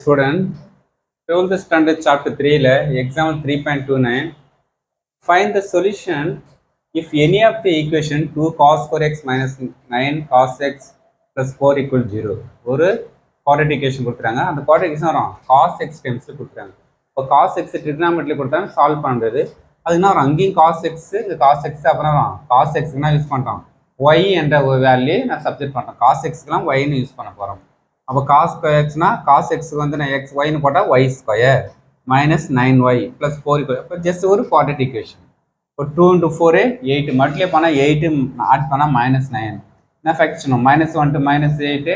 Student, 12th standard chapter 3 la example 3.29 find the solution if any of the equation 2 cos square x minus 9 cos x plus 4 equal 0 ஒரு quadratic equation கொடுத்துறாங்க அந்த quadratic equation வரும் cos x terms கொடுத்துறாங்க இப்போ cos x trigonometry கொடுத்தாங்க solve பண்றது அது என்ன வரும் அங்கேயும் cos x இந்த cos x அப்புறம் வரும் cos x னா யூஸ் பண்றோம் y என்ற ஒரு வேல்யூ நான் சப்ஸ்டிட் பண்றேன் cos x க்குலாம் y னு யூஸ் பண்ண போறோம் அப்போ cos square x னா cos x வந்து நான் x y னு போட்டா y square minus 9y plus 4 equal அப்போ ஜஸ்ட் ஒரு quadratic equation இப்போ 2 into 4 8 மல்டிப்ளை பண்ணா 8 ஆட் பண்ணா minus 9 என்ன fraction minus 1 to minus 8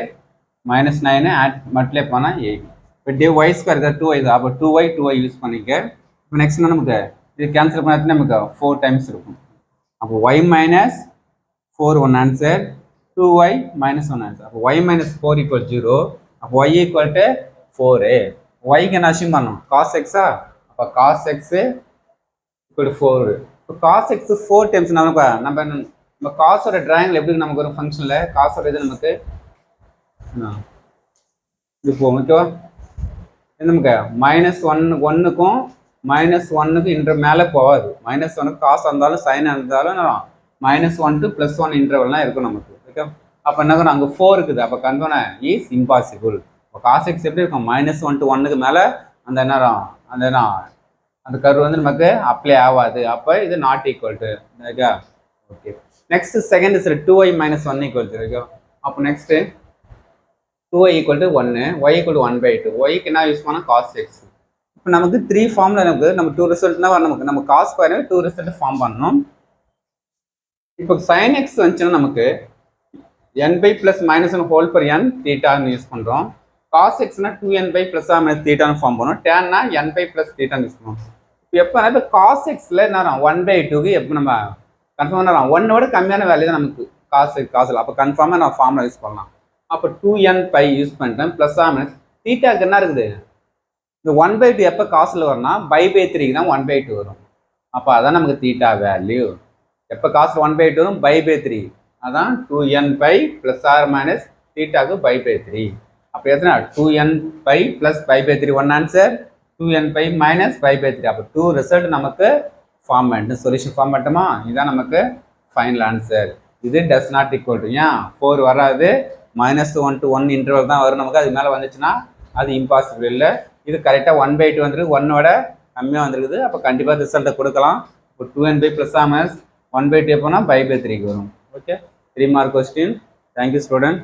minus 9 add multiply பண்ணா 8 இப்போ டே y ஸ்கொயர் இருக்குது 2y தான் அப்போ 2y யூஸ் பண்ணிக்க இப்போ நெக்ஸ்ட் நமக்கு இது கேன்சல் பண்ணா நமக்கு 4 டைம்ஸ் இருக்கும் அப்போ y minus 4 one answer 2y minus 1 answer. அப்போ y minus 4 equal 0. அப்போ y equal to 4a. y க்கு என்ன அசியூம் பண்ணணும் cos x அப்போ cos x equal to 4. இப்போ cos x 4 times நம்ம cos ஓட ட்ரையாங்கிள் எப்படி நமக்கு ஒரு ஃபங்க்ஷனில் cos ஓட இது நமக்கு இது போகும் ஓகேவா நமக்கு -1க்கும் -1க்கு இன்டர் மேலே போகாது -1க்கு காசு இருந்தாலும் சைன் இருந்தாலும் -1 to +1 இன்டர்வல்லாம் இருக்கும் நமக்கு ஓகே அப்போ என்ன அங்கே 4 இருக்குது அப்போ கன்ஃபார்ம் இஸ் இம்பாசிபிள் இப்போ காஸ் எக்ஸ் எப்படி இருக்கும் -1 to 1க்கு மேலே அந்த நேரம் அந்த கர்வ் வந்து நமக்கு அப்ளை ஆகாது அப்போ இது not equal to okay okay next second is 2y - 1 equal to okay அப்போ next 2y equal to 1 y equal to 1/2 yக்கு என்ன யூஸ் பண்ணால் cos x இப்போ நமக்கு 3 ஃபார்மில் நமக்கு நம்ம 2 ரிசல்ட்னா நமக்கு நம்ம cos ஸ்கொயர் 2 ரிசல்ட் ஃபார்ம் பண்ணணும் இப்போ sin x வந்துச்சுன்னா நமக்கு n/+ -1 ஹோல் பர் n தீட்டான்னு யூஸ் பண்ணுறோம் cos xனா 2n/+ - தீட்டான்னு ஃபார்ம் பண்ணோம் tanனா n/+ தீட்டான்னு யூஸ் பண்ணுவோம் இப்போ எப்போ இப்போ cos xல என்ன 1/2க்கு எப்போ நம்ம கன்ஃபார்மாக 1ஓட கம்மியான வேல்யூ தான் நமக்கு காசில் அப்போ கன்ஃபார்மாக நம்ம ஃபார்மில் யூஸ் பண்ணலாம் அப்போ 2n π யூஸ் பண்ணிட்டேன் ப்ளஸ் தீட்டாக்கு என்ன இருக்குது இந்த 1/2 எப்போ காசில் வரும்னா π/3க்கு தான் 1/2 வரும் அப்போ அதான் நமக்கு தீட்டா வேல்யூ எப்போ காசில் 1/2 வரும் π/3 அதான் 2n π ± தீட்டாக்கு π/3 அப்போ எத்தனை 2n π + π/3 ஒன் ஆன்சர் 2n π - π/3 அப்போ 2 ரிசல்ட் நமக்கு ஃபார்ம் பண்ணிட்டு சொல்யூஷன் ஃபார்ம் பண்ணிட்டோமா இதுதான் நமக்கு ஃபைனல் ஆன்சர் இது டஸ் நாட் ஈக்குவல் டு ஏன் 4 வராது -1 to 1 இன்டர்வல் தான் வரும் நமக்கு அது மேலே வந்துச்சுன்னா அது இம்பாசிபிள் இல்லை இது கரெக்டாக 1/2 வந்துருக்கு 1ஓட கம்மியாக வந்துருக்குது அப்போ கண்டிப்பாக ரிசல்ட்டை கொடுக்கலாம் இப்போ 2n π ± 1/2 எப்போனா π/3க்கு வரும் okay 3 mark question thank you student